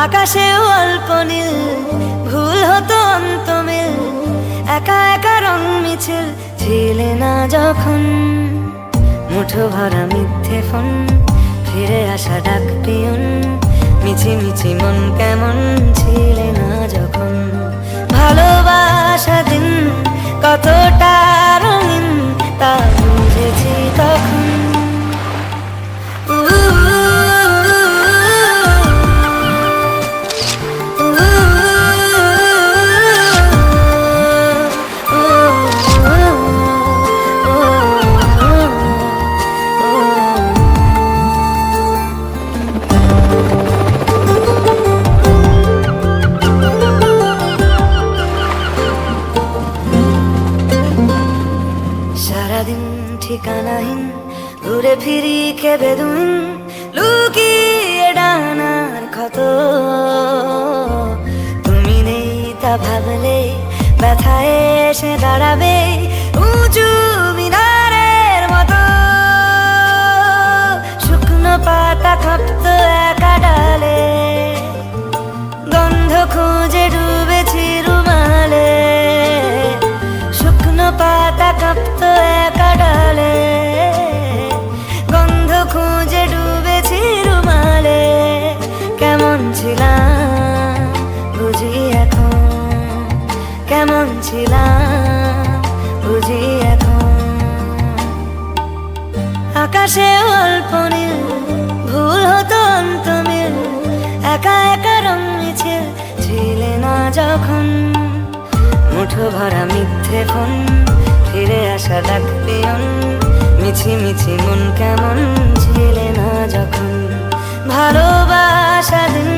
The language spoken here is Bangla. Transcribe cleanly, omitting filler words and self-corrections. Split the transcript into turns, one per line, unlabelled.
আকাশেও অল্প নীল, ভুল হতো অন্তমিল, একা একা রং মিছিল ছিলে না যখন। মুঠো ভরা মিথ্যে ফোন, ফিরে আসা ডাক পিয়ন, মিছি মিছি মন কেমন ছিলে না যখন। ভালোবাসা দিন কতটা রঙিন তা বুঝেছি তখন। সারাদিন ঠিকানাহীন ঘুরে ফিরি খেবে দুন, লুকিয়ে ডানার ক্ষত। তুমি নেই তা ভাবলে ব্যথায় এসে দাঁড়াবে উঁচু মিনারের মতো। শুকনো পাতা কাঁপত একা ডালে, গন্ধ খুঁজে ডুবেছি রুমালে। শুকনো পাতা কাঁপত একা ডালে, গন্ধ খুঁজে ডুবেছি রুমালে। কেমন ছিলাম বুঝি এখন, কেমন ছিলাম বুঝি এখন। আকাশে অল্প নীল, ভুল হতো অন্তমিল, একা একা রং মিছিল ছিলে না যখন। মুঠো ভরা মিথ্যে ফোন, ফিরে আসা ডাক পিয়ন, মিছি মিছি মন কেমন ছিলে না যখন। ভালোবাসা দিন